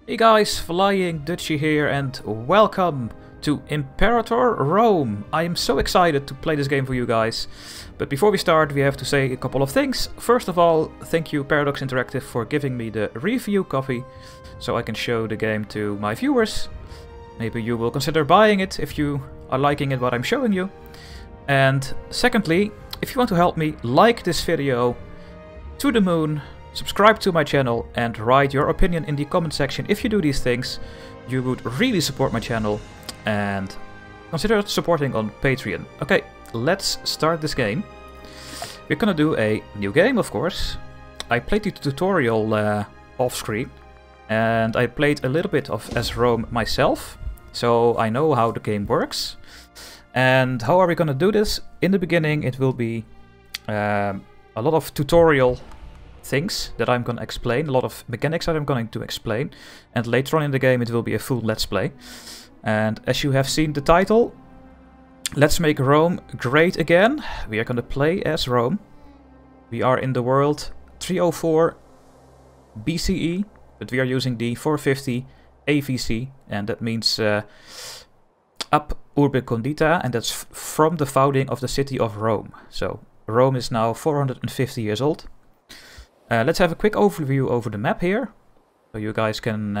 Hey guys, FlyingDutchy here and welcome to Imperator Rome. I am so excited to play this game for you guys. But before we start, we have to say a couple of things. First of all, thank you Paradox Interactive for giving me the review copy so I can show the game to my viewers. Maybe you will consider buying it if you are liking it what I'm showing you. And secondly, if you want to help me, like this video to the moon, subscribe to my channel and write your opinion in the comment section. If you do these things, you would really support my channel and consider supporting on Patreon. Okay, let's start this game. We're gonna do a new game, of course. I played the tutorial off screen and I played a little bit of as Rome myself, so I know how the game works. And how are we gonna do this? In the beginning it will be a lot of tutorial things that I'm gonna explain, a lot of mechanics that I'm going to explain, and later on in the game it will be a full let's play. And as you have seen the title, let's make Rome great again. We are gonna play as Rome. We are in the world 304 BCE, but we are using the 450 AVC, and that means ab urbe condita, and that's from the founding of the city of Rome. So Rome is now 450 years old. Let's have a quick overview over the map here, so you guys can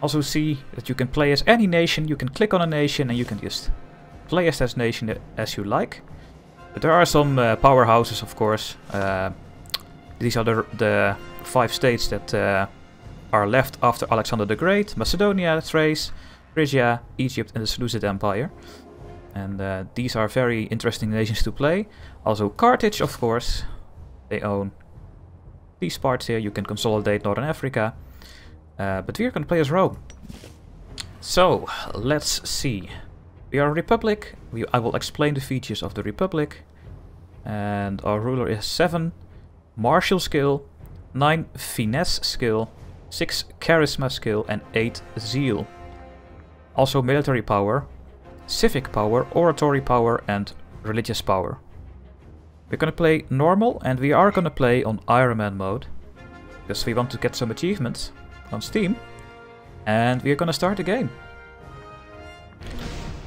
also see that you can play as any nation. You can click on a nation and you can just play as that nation as you like. But there are some powerhouses, of course. These are the 5 states that are left after Alexander the Great: Macedonia, Thrace, Phrygia, Egypt and the Seleucid Empire. And these are very interesting nations to play. Also Carthage, of course. They own these parts here. You can consolidate Northern Africa. But we are going to play as Rome. So, let's see. We are a republic. I will explain the features of the republic. And our ruler is 7 martial skill, 9 finesse skill, 6 charisma skill and 8 zeal. Also military power, civic power, oratory power and religious power. We're gonna play normal and we are gonna play on Iron Man mode because we want to get some achievements on Steam, and we're gonna start the game.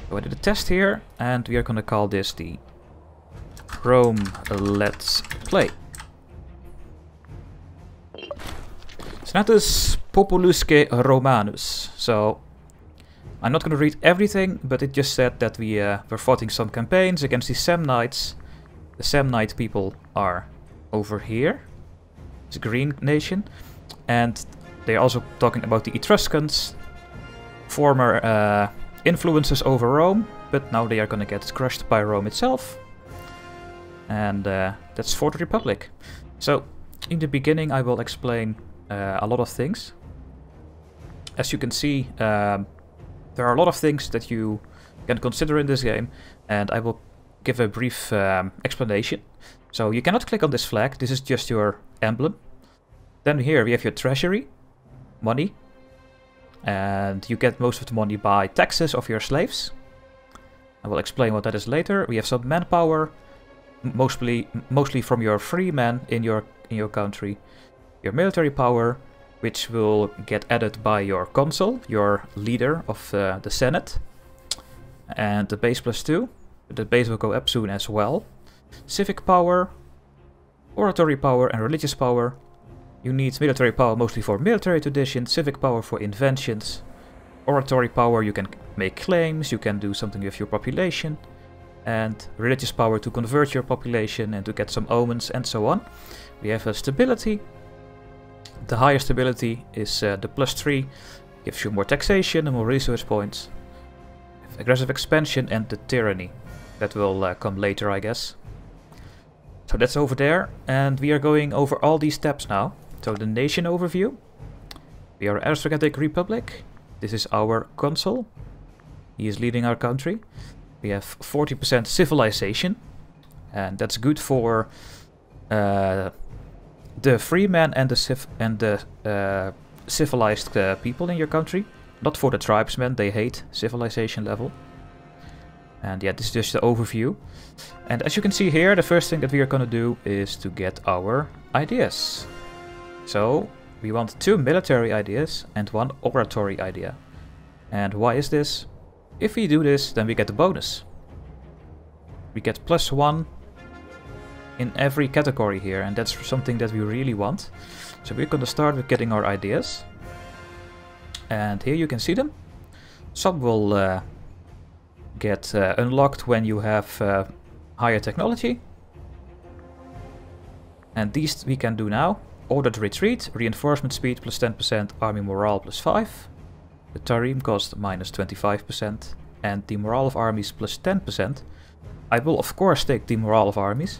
So I did a test here and we are gonna call this the Rome Let's Play. Senatus Populusque Romanus. So I'm not gonna read everything, but it just said that we were fighting some campaigns against the Samnites. The Samnite people are over here. It's a green nation. And they're also talking about the Etruscans, former influences over Rome, but now they are gonna get crushed by Rome itself. And that's for the Republic. So in the beginning I will explain a lot of things. As you can see, there are a lot of things that you can consider in this game, and I will give a brief explanation. So you cannot click on this flag, this is just your emblem. Then here we have your treasury, money, and you get most of the money by taxes of your slaves. I will explain what that is later. We have some manpower, mostly from your free men in your country. Your military power, which will get added by your consul, your leader of the Senate, and the base +2. The base will go up soon as well. Civic power, oratory power and religious power. You need military power mostly for military tradition, civic power for inventions. Oratory power, you can make claims, you can do something with your population. And religious power to convert your population and to get some omens and so on. We have a stability. The higher stability is the +3, gives you more taxation and more research points. Aggressive expansion and the tyranny. That will come later, I guess. So that's over there, and we are going over all these steps now. So the nation overview. We are an aristocratic republic. This is our consul. He is leading our country. We have 40% civilization, and that's good for the free men and the civilized people in your country. Not for the tribesmen, they hate civilization level. And yeah, this is just the overview. And as you can see here, the first thing that we are gonna do is to get our ideas. So we want 2 military ideas and 1 oratory idea. And why is this? If we do this, then we get a bonus. We get +1 in every category here, and that's something that we really want. So we're gonna start with getting our ideas. And here you can see them. Some will get unlocked when you have higher technology. And these we can do now. Ordered retreat, reinforcement speed +10%, army morale +5. The trireme cost -25%, and the morale of armies +10%. I will of course take the morale of armies.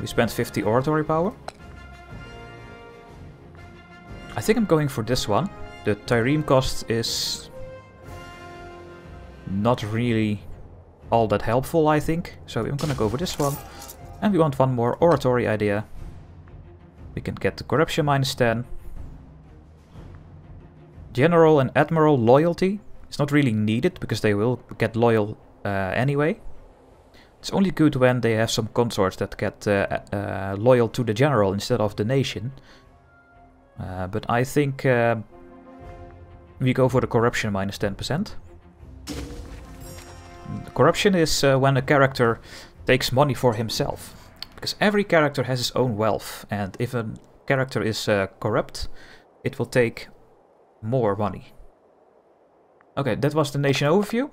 We spent 50 oratory power. I think I'm going for this one. The trireme cost is not really all that helpful, I think. So I'm gonna go for this one. And we want 1 more oratory idea. We can get the corruption -10. General and admiral loyalty is not really needed because they will get loyal anyway. It's only good when they have some consorts that get loyal to the general instead of the nation. But I think we go for the corruption -10%. Corruption is when a character takes money for himself. Because every character has his own wealth. And if a character is corrupt, it will take more money. Okay, that was the nation overview.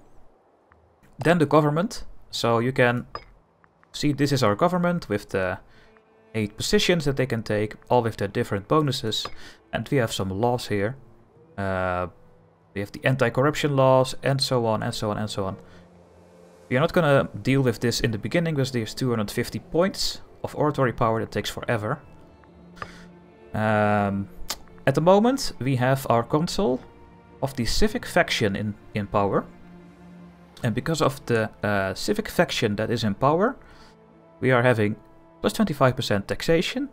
Then the government. So you can see this is our government with the 8 positions that they can take, all with their different bonuses. And we have some laws here. We have the anti-corruption laws and so on and so on and so on. We are not gonna deal with this in the beginning because there's 250 points of oratory power that takes forever. At the moment we have our consul of the civic faction in power. And because of the civic faction that is in power, we are having +25% taxation,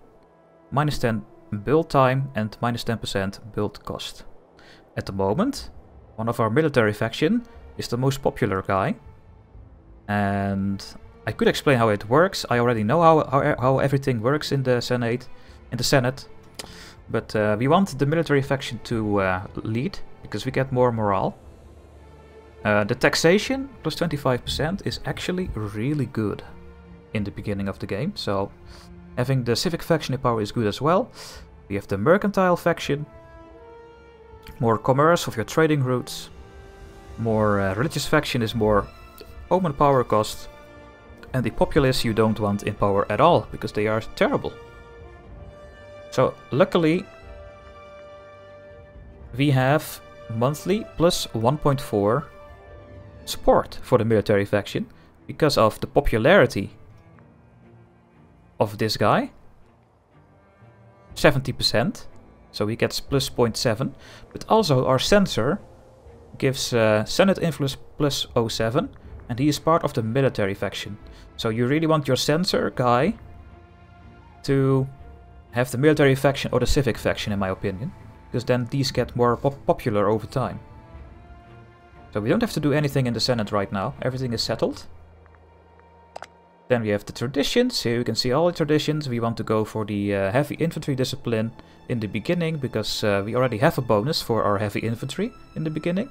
-10 build time and -10% build cost. At the moment, one of our military faction is the most popular guy. And I could explain how it works. I already know how everything works in the Senate. But we want the military faction to lead because we get more morale. The taxation +25% is actually really good in the beginning of the game. So having the civic faction in power is good as well. We have the mercantile faction. More commerce of your trading routes. More religious faction is more omen power cost. And the populace you don't want in power at all because they are terrible. So luckily we have monthly +1.4 support for the military faction because of the popularity of this guy. 70%, so he gets +0.7, but also our censor gives Senate influence +0.7, and he is part of the military faction. So you really want your censor guy to have the military faction or the civic faction, in my opinion, because then these get more popular over time. So we don't have to do anything in the Senate right now, everything is settled. Then we have the traditions. Here you can see all the traditions. We want to go for the heavy infantry discipline in the beginning because we already have a bonus for our heavy infantry in the beginning.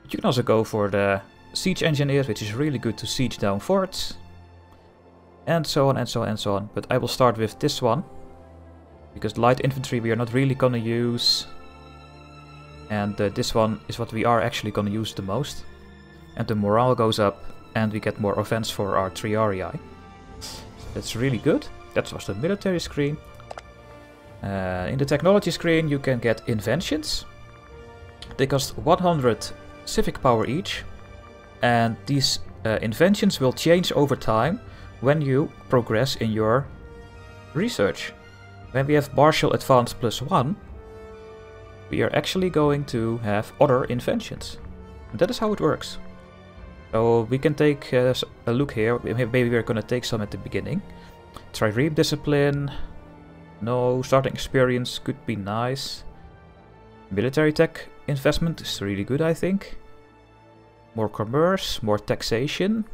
But you can also go for the siege engineers, which is really good to siege down forts. And so on and so on and so on. But I will start with this one because light infantry we are not really gonna use. And this one is what we are actually gonna use the most. And the morale goes up. And we get more offense for our triarii. That's really good. That was the military screen. In the technology screen you can get inventions. They cost 100 civic power each. And these inventions will change over time when you progress in your research. When we have partial advance +1, we are actually going to have other inventions. And that is how it works. So we can take a look here. Maybe we're gonna take some at the beginning. Trireme discipline. No, starting experience could be nice. Military tech investment is really good, I think. More commerce, more taxation.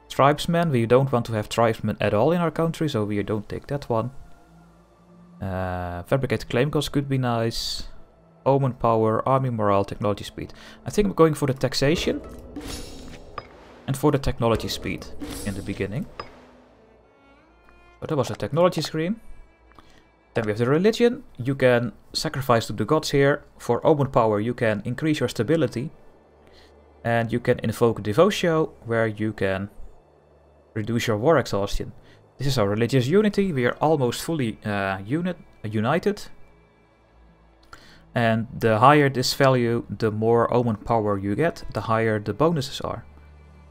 Tribesmen, we don't want to have tribesmen at all in our country, so we don't take that one. Fabricate claim cost could be nice. Omen power, army morale, technology speed. I think I'm going for the taxation and for the technology speed in the beginning. But that was a technology screen. Then we have the religion. You can sacrifice to the gods here. For omen power you can increase your stability. And you can invoke Devotio, where you can reduce your war exhaustion. This is our religious unity. We are almost fully united. And the higher this value, the more omen power you get, the higher the bonuses are.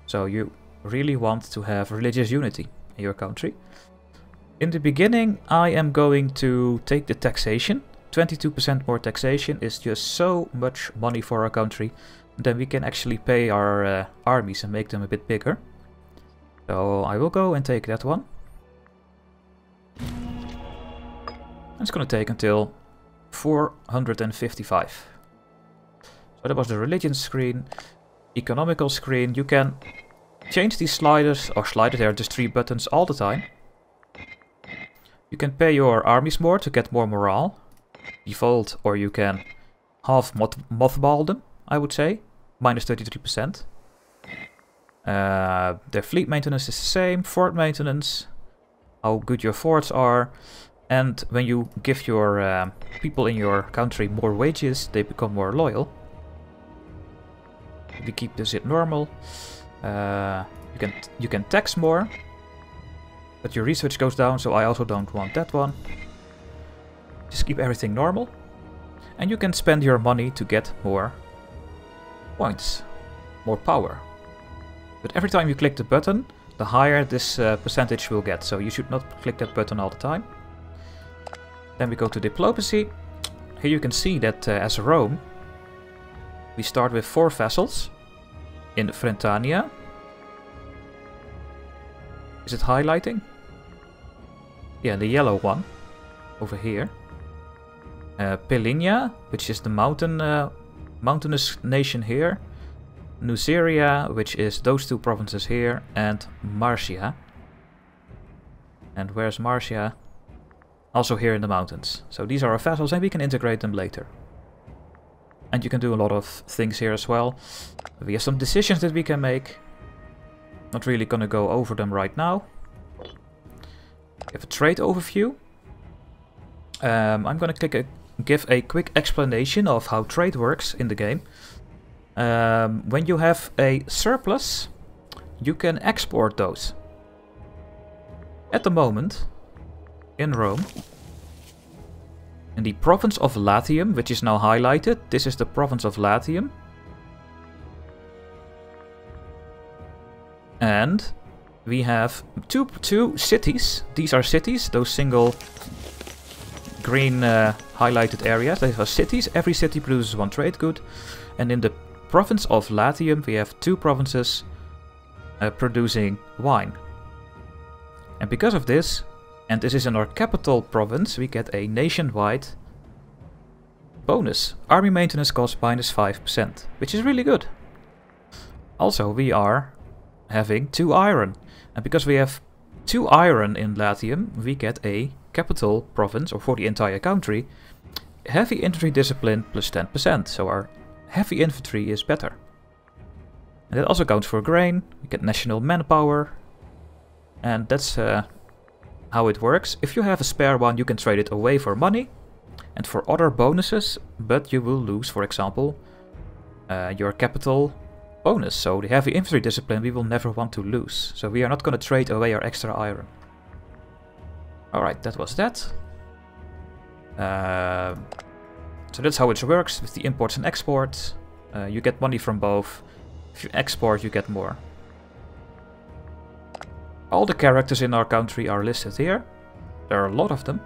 So you really want to have religious unity in your country. In the beginning, I am going to take the taxation. 22% more taxation is just so much money for our country. Then we can actually pay our armies and make them a bit bigger. So I will go and take that one. It's going to take until 455. So that was the religion screen. Economical screen. You can change these sliders, or sliders, there are just 3 buttons all the time. You can pay your armies more to get more morale. Default, or you can half mothball them, I would say. Minus 33%. Their fleet maintenance is the same. Fort maintenance. How good your forts are. And when you give your people in your country more wages, they become more loyal. We keep this at normal. You can tax more. But your research goes down, so I also don't want that one. Just keep everything normal. And you can spend your money to get more points. More power. But every time you click the button, the higher this percentage will get. So you should not click that button all the time. Then we go to diplomacy. Here you can see that as Rome, we start with 4 vassals in Frentania. Is it highlighting? Yeah, the yellow one over here. Pelinia, which is the mountainous nation here. Nuceria, which is those 2 provinces here, and Marcia. And where's Marcia? Also here in the mountains. So these are our vassals and we can integrate them later. And you can do a lot of things here as well. We have some decisions that we can make. Not really gonna go over them right now. We have a trade overview. I'm gonna give a quick explanation of how trade works in the game. When you have a surplus, you can export those. At the moment, in Rome, in the province of Latium, which is now highlighted, this is the province of Latium. And we have two cities. These are cities, those single green highlighted areas. These are cities. Every city produces 1 trade good. And in the province of Latium, we have 2 provinces producing wine. And because of this, and this is in our capital province, we get a nationwide bonus. Army maintenance cost minus 5%, which is really good. Also, we are having 2 iron. And because we have 2 iron in Latium, we get a capital province, or for the entire country, heavy infantry discipline plus 10%. So our heavy infantry is better. And that also counts for grain. We get national manpower. And that's how it works. If you have a spare one, you can trade it away for money and for other bonuses, but you will lose, for example, your capital bonus. So the heavy infantry discipline we will never want to lose. So we are not going to trade away our extra iron. Alright, that was that. So that's how it works with the imports and exports. You get money from both. If you export, you get more. All the characters in our country are listed here. There are a lot of them.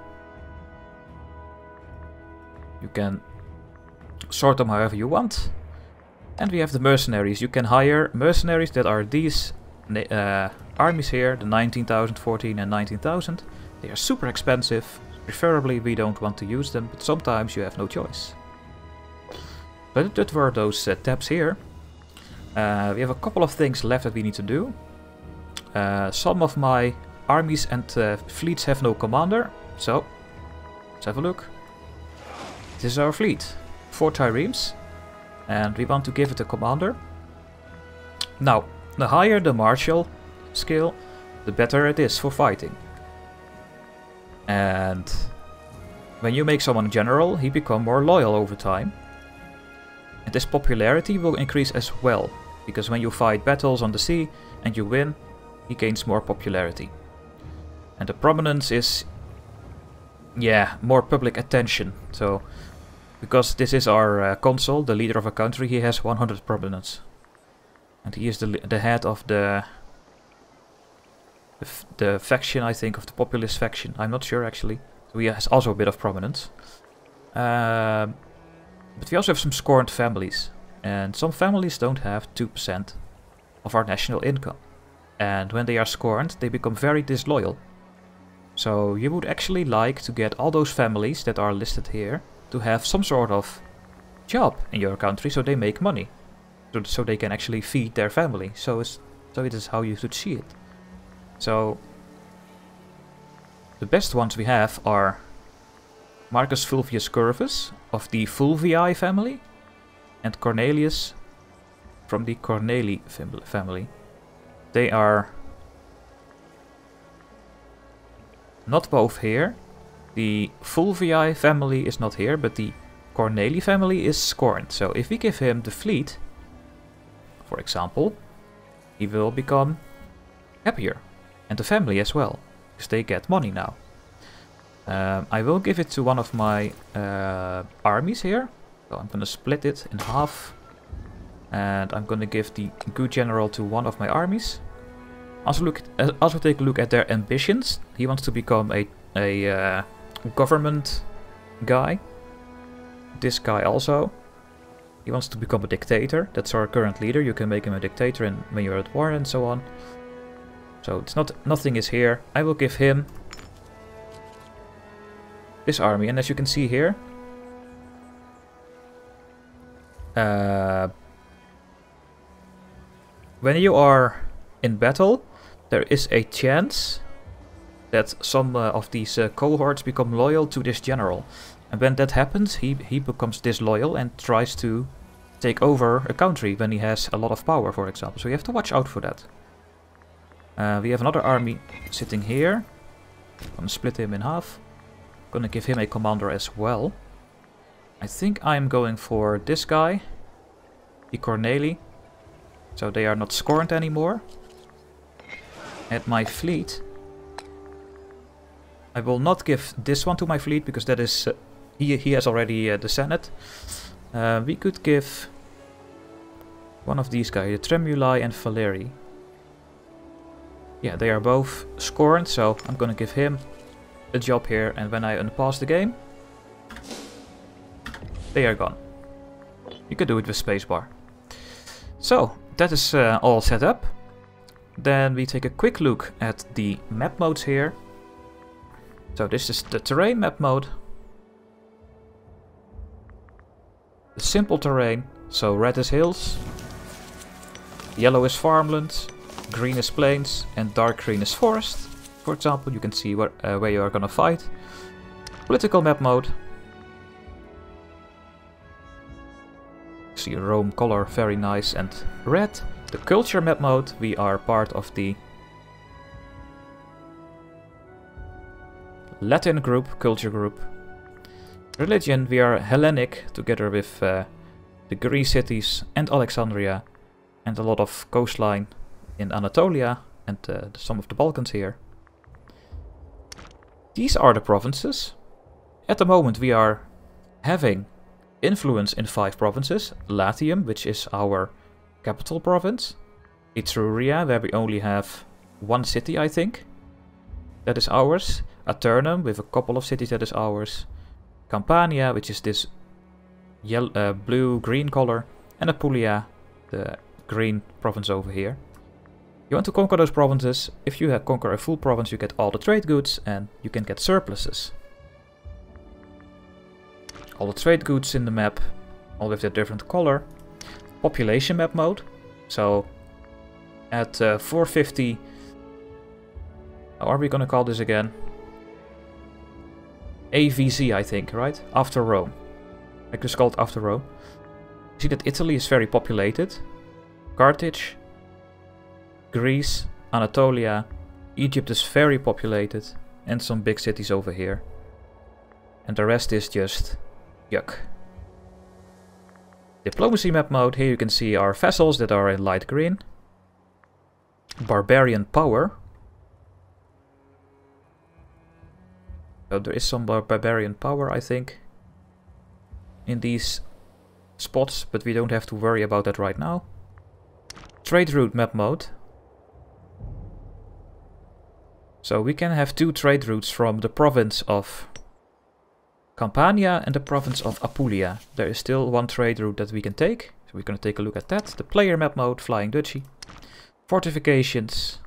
You can sort them however you want. And we have the mercenaries. You can hire mercenaries that are these armies here, the 19,000, 14 and 19,000. They are super expensive. Preferably we don't want to use them, but sometimes you have no choice. But that were those tabs here. We have a couple of things left that we need to do. Some of my armies and fleets have no commander, so Let's have a look. This is our fleet. 4 triremes. And we want to give it a commander. Now, the higher the martial skill, the better it is for fighting. And when you make someone general, he becomes more loyal over time. And his popularity will increase as well, because when you fight battles on the sea and you win, he gains more popularity. And the prominence is, yeah, more public attention. So, because this is our consul, the leader of a country, he has 100 prominence. And he is the head of the faction, I think, of the populist faction. I'm not sure, actually. So he has also a bit of prominence. But we also have some scorned families. And some families don't have 2% of our national income. And when they are scorned, they become very disloyal. So you would actually like to get all those families that are listed here to have some sort of job in your country, so they make money. So they can actually feed their family. So it is how you should see it. So the best ones we have are Marcus Fulvius Curvus of the Fulvii family and Cornelius from the Corneli family. They are not both here. The Fulvii family is not here, but the Corneli family is scorned. So if we give him the fleet, for example, he will become happier. And the family as well, because they get money now. I will give it to one of my armies here. So I'm going to split it in half. And I'm going to give the good general to one of my armies. Also take a look at their ambitions. He wants to become a government guy. This guy also. He wants to become a dictator. That's our current leader. You can make him a dictator when you're at war and so on. So it's nothing is here. I will give him this army, and as you can see here, when you are in battle, there is a chance that some of these cohorts become loyal to this general. And when that happens, he becomes disloyal and tries to take over a country when he has a lot of power, for example. So you have to watch out for that. We have another army sitting here. I'm gonna split him in half. Gonna give him a commander as well. I think I'm going for this guy, the Corneli. So they are not scorned anymore. And my fleet, I will not give this one to my fleet because that is he has already the Senate. We could give one of these guys, the Tremuli and Valeri. Yeah, they are both scorned, so I'm gonna give him a job here, and when I unpause the game, they are gone. You can do it with spacebar. So, that is all set up. Then we take a quick look at the map modes here. So this is the terrain map mode. The simple terrain, so red is hills, yellow is farmland, green is plains, and dark green is forest. For example, you can see where you are gonna fight. Political map mode. See Rome color, very nice and red. The culture map mode, we are part of the Latin group, culture group. Religion, we are Hellenic, together with the Greek cities and Alexandria, and a lot of coastline in Anatolia and some of the Balkans here. These are the provinces. At the moment we are having influence in 5 provinces. Latium, which is our capital province. Etruria, where we only have 1 city, I think. That is ours. Aternum, with a couple of cities, that is ours. Campania, which is this blue-green color. And Apulia, the green province over here. You want to conquer those provinces. If you conquer a full province, you get all the trade goods and you can get surpluses. All the trade goods in the map, all with their different color. Population map mode. So at 450, how are we gonna call this again? AVZ, I think, right? After Rome. Like it's called after Rome. You see that Italy is very populated. Carthage, Greece, Anatolia, Egypt is very populated. And some big cities over here. And the rest is just yuck. Diplomacy map mode. Here you can see our vassals that are in light green. Barbarian power. So there is some barbarian power, I think, in these spots, but we don't have to worry about that right now. Trade route map mode. So we can have 2 trade routes from the province of Campania and the province of Apulia. There is still 1 trade route that we can take, so we're going to take a look at that. The player map mode, FlyingDutchy. Fortifications.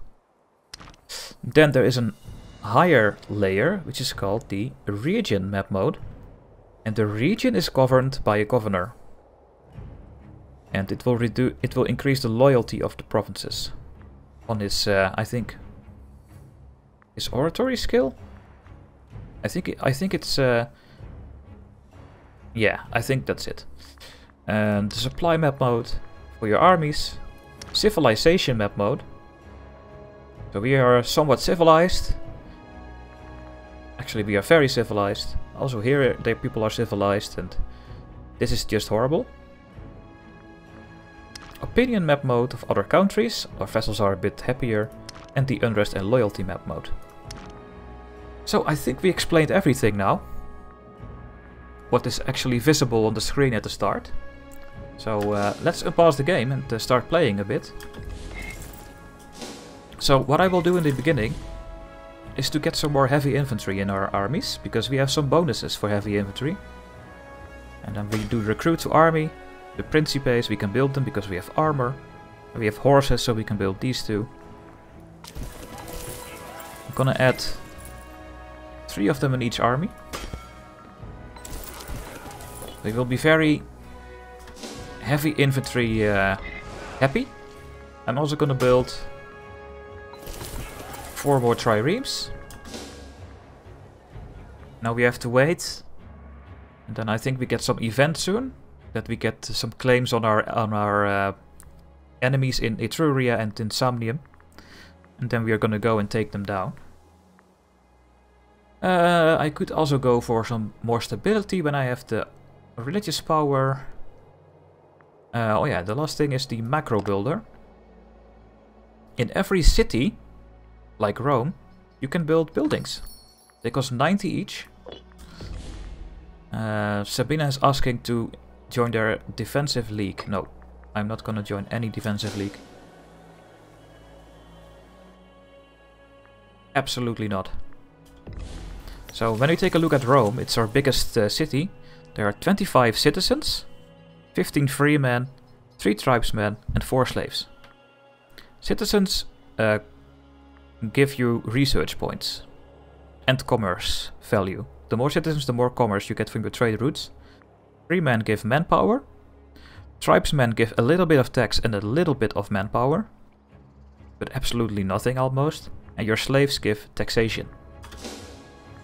Then there is an higher layer, which is called the region map mode. And the region is governed by a governor. And it will increase the loyalty of the provinces on his, I think, his oratory skill. I think it's yeah, I think that's it. And the supply map mode for your armies. Civilization map mode. So we are somewhat civilized. Actually, we are very civilized. Also here, people are civilized, and this is just horrible. Opinion map mode of other countries. Our vessels are a bit happier. And the unrest and loyalty map mode. So I think we explained everything now. What is actually visible on the screen at the start. So let's unpause the game and start playing a bit. So what I will do in the beginning is to get some more heavy infantry in our armies, because we have some bonuses for heavy infantry. And then we do recruit to army. The Principes, we can build them because we have armor. And we have horses, so we can build these 2. I'm gonna add 3 of them in each army. They will be very heavy infantry happy. I'm also gonna build 4 more triremes. Now we have to wait. And then I think we get some event soon. That we get some claims on our enemies in Etruria and in Samnium. And then we are gonna go and take them down. I could also go for some more stability when I have the religious power. Oh yeah, the last thing is the macro builder. In every city, like Rome, you can build buildings. They cost 90 each. Sabina is asking to join their defensive league. No, I'm not gonna join any defensive league. Absolutely not. So when we take a look at Rome, it's our biggest city. There are 25 citizens, 15 free men, 3 tribesmen and 4 slaves. Citizens give you research points and commerce value. The more citizens, the more commerce you get from your trade routes. Free men give manpower. Tribesmen give a little bit of tax and a little bit of manpower. But absolutely nothing almost. And your slaves give taxation.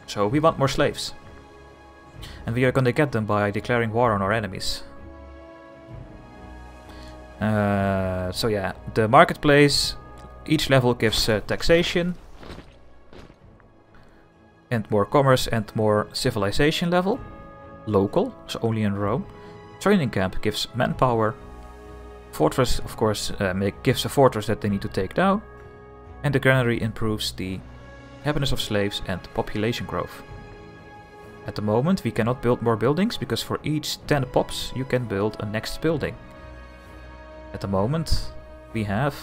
So we want more slaves. And we are going to get them by declaring war on our enemies. So yeah, the marketplace, each level gives taxation. And more commerce and more civilization level. Local, so only in Rome. Training camp gives manpower. Fortress, of course, gives a fortress that they need to take down. And the granary improves the happiness of slaves and population growth. At the moment we cannot build more buildings because for each 10 pops you can build a next building. At the moment we have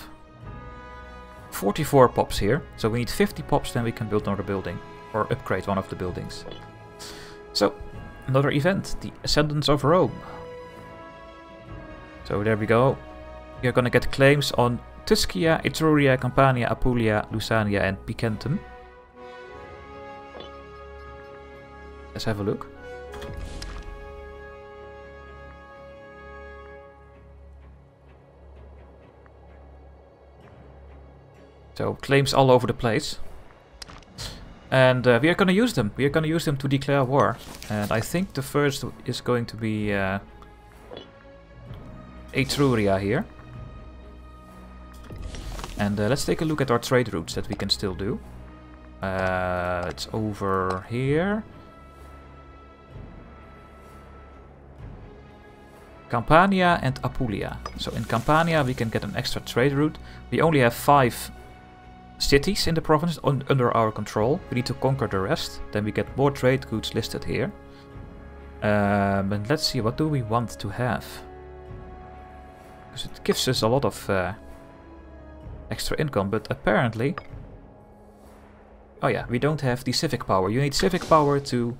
44 pops here, so we need 50 pops, then we can build another building or upgrade one of the buildings. So another event, the Ascendance of Rome. So there we go. You're gonna get claims on Tuscia, Etruria, Campania, Apulia, Lusania and Picentum. Let's have a look. So claims all over the place. And we are going to use them. We are going to use them to declare war. And I think the first is going to be Etruria here. And let's take a look at our trade routes that we can still do. It's over here. Campania and Apulia. So in Campania we can get an extra trade route. We only have 5 cities in the province under our control. We need to conquer the rest. Then we get more trade goods listed here. And let's see, what do we want to have? Because it gives us a lot of extra income, but apparently... Oh yeah, we don't have the civic power. You need civic power to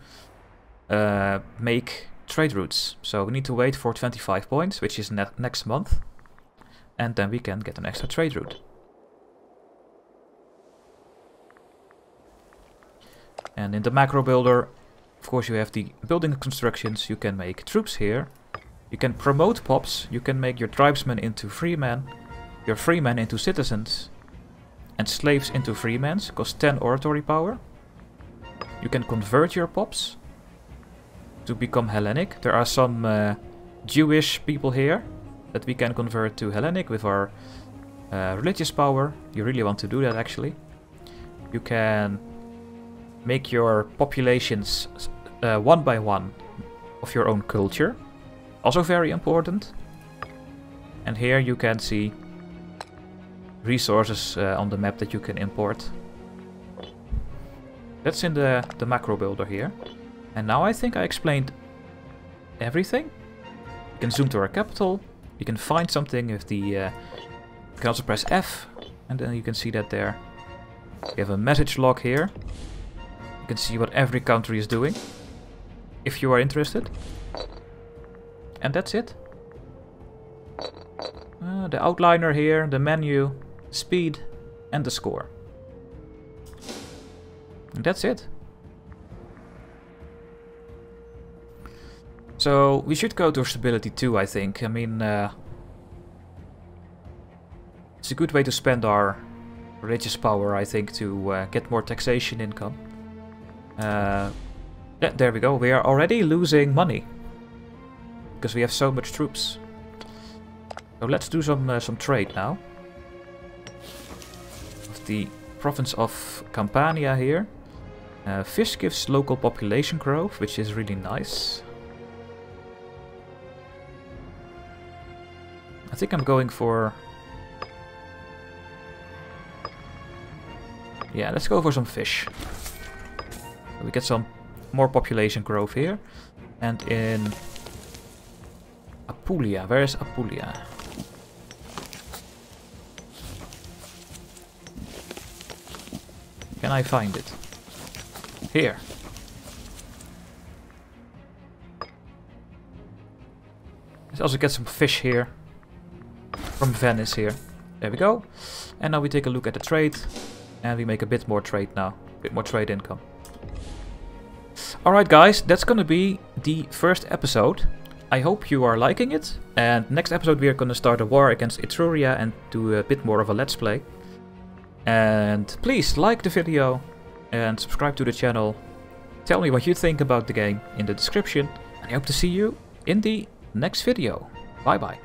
make trade routes. So we need to wait for 25 points, which is next month. And then we can get an extra trade route. And in the macro builder, of course, you have the building constructions. You can make troops here. You can promote pops. You can make your tribesmen into freemen. Your freemen into citizens. And slaves into freemen. Cost 10 oratory power. You can convert your pops to become Hellenic. There are some Jewish people here that we can convert to Hellenic with our religious power. You really want to do that, actually. You can make your populations one by one of your own culture. Also very important. And here you can see resources on the map that you can import. That's in the macro builder here. And now I think I explained everything. You can zoom to our capital. You can find something with the... you can also press F. And then you can see that there. We have a message log here. You can see what every country is doing, if you are interested. And that's it. The outliner here, the menu, speed, and the score. And that's it. So we should go to stability 2, I think. I mean, it's a good way to spend our religious power, I think, to get more taxation income. Yeah, there we go. We are already losing money because we have so much troops. So let's do some trade now. With the province of Campania here. Fish gives local population growth, which is really nice. I think I'm going for... Yeah, let's go for some fish. We get some more population growth here. And in Apulia, where is Apulia? Can I find it? Here. Let's also get some fish here. From Venice here. There we go. And now we take a look at the trade. And we make a bit more trade now. A bit more trade income. Alright guys, that's gonna be the first episode. I hope you are liking it. And next episode we are gonna start a war against Etruria and do a bit more of a let's play. And please like the video and subscribe to the channel. Tell me what you think about the game in the description. And I hope to see you in the next video. Bye bye.